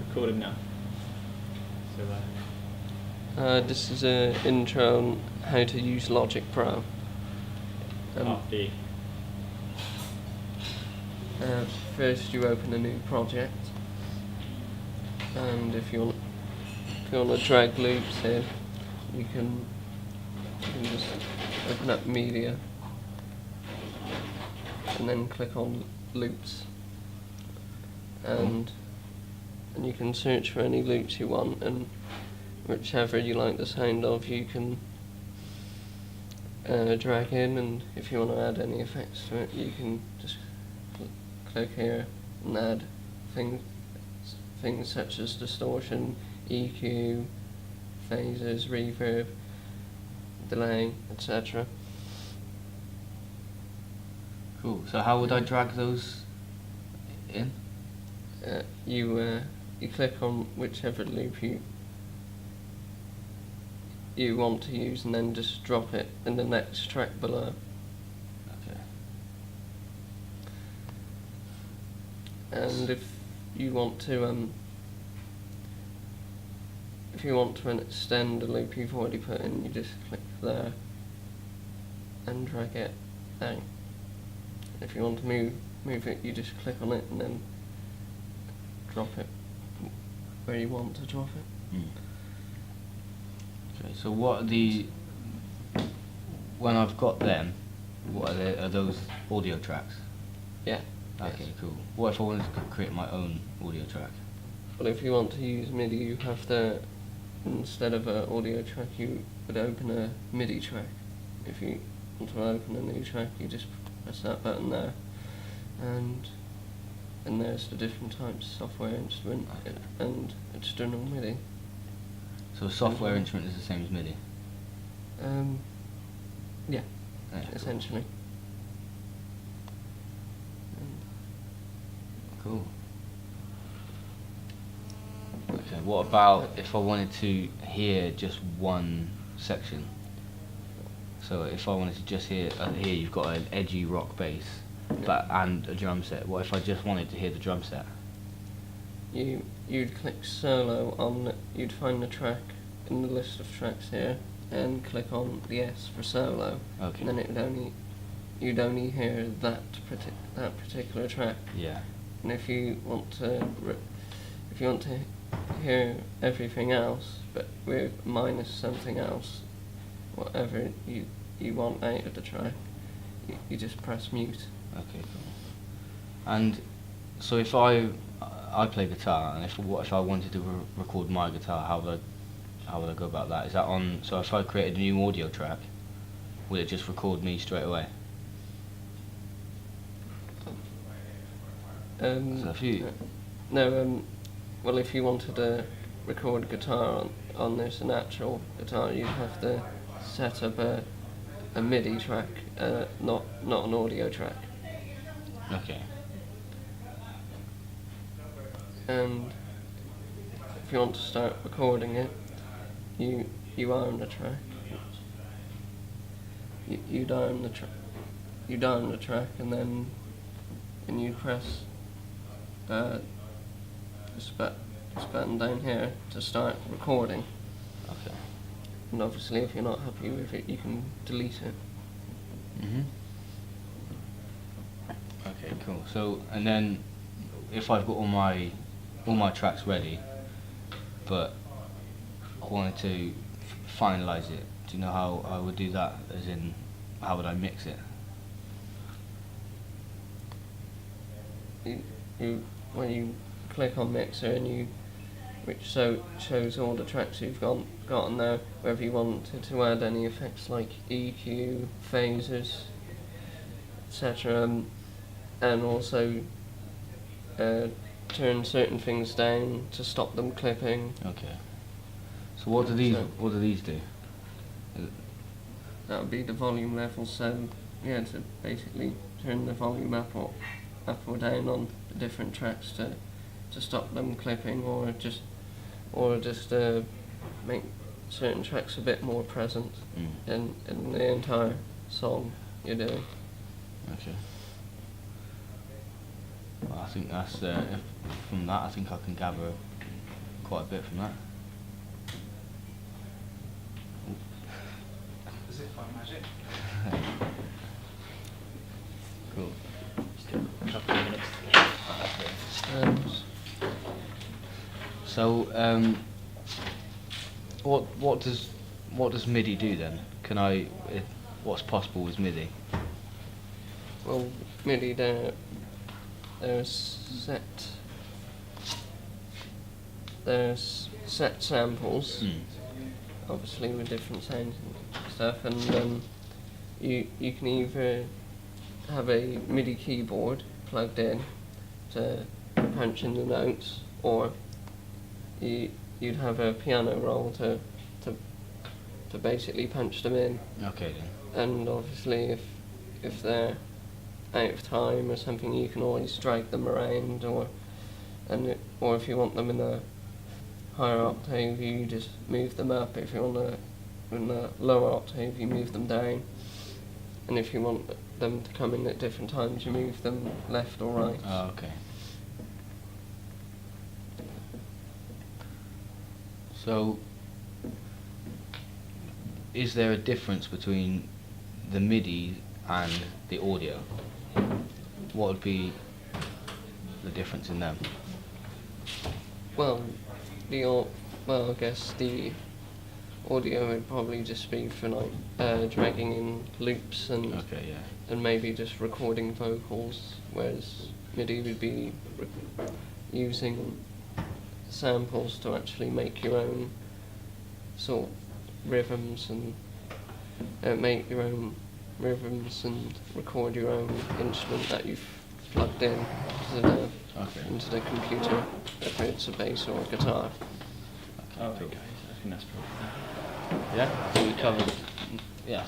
recording now. So this is an intro on how to use Logic Pro. Part B. First you open a new project, and if you want to drag loops here, you can just open up media and then click on loops, and you can search for any loops you want, and whichever you like the sound of you can drag in, and if you want to add any effects to it you can just click here and add things such as distortion, EQ, phasers, reverb, delay, etc. Cool. So how would I drag those in? You click on whichever loop you want to use, and then just drop it in the next track below. Okay. And if you want to extend the loop you've already put in, you just click there and drag it down. If you want to move it, you just click on it and then drop it where you want to drop it. Okay, so what are when I've got them, what are those audio tracks? Yeah. Okay, yes. cool. What if I wanted to create my own audio track? Well, if you want to use MIDI, you have to, instead of an audio track, you would open a MIDI track. If you want to open a new track, you just press that button there, and there's the different types: software instrument and external MIDI. So a software instrument is the same as MIDI? Yeah, Yeah, essentially. Cool. Okay, what about if I wanted to hear just one section? So if I wanted to just hear, here you've got an edgy rock bass and a drum set. What if I just wanted to hear the drum set? You'd click solo on, you'd find the track in the list of tracks here, and click on the S for solo. Okay. And then you'd only hear that particular track. Yeah. And if you want to hear everything else, but with minus something else, whatever you want out of the track, you just press mute. Okay, cool. And so if I play guitar, and what if I wanted to record my guitar, how would I go about that? Is that on? So if I created a new audio track, would it just record me straight away? So if you well, if you wanted to record guitar on this, an actual guitar, you'd have to set up a MIDI track, not an audio track. Okay. And if you want to start recording it, you arm the track. You arm the track, and then you press this button down here to start recording. Okay. And obviously, if you're not happy with it, you can delete it. Okay, cool. So, and then if I've got all my tracks ready, but I wanted to finalize it, do you know how I would do that? As in, how would I mix it? When you click on Mixer, and which shows all the tracks you've got on there, whether you wanted to add any effects like EQ, phasers, etc., and also turn certain things down to stop them clipping. Okay. So what do these do? That would be the volume level. So yeah, to basically turn the volume up or down on the different tracks to stop them clipping, or just make certain tracks a bit more present in the entire song you're doing. Okay. Well, I think that's from that. I think I can gather quite a bit from that. As if by magic. Cool. Still a couple of minutes. So, what does MIDI do then? Can I? What's possible with MIDI? Well, MIDI, there's set samples, obviously with different sounds and stuff, and you can either have a MIDI keyboard plugged in to punch in the notes, or you'd have a piano roll to basically punch them in. Okay then. And obviously if they're out of time or something, you can always drag them around, or if you want them in a higher octave, you just move them up. If you want in a lower octave, you move them down. And if you want them to come in at different times, you move them left or right. Oh, okay. So, is there a difference between the MIDI and the audio? What would be the difference in them? Well, I guess the audio would probably just be for like dragging in loops and Okay, yeah. and maybe just recording vocals, whereas MIDI would be using samples to actually make your own sort of rhythms and record your own instrument that you've plugged in into the computer, if it's a bass or a guitar. Oh, okay. I think that's probably. Yeah, I think we covered. Yeah, I think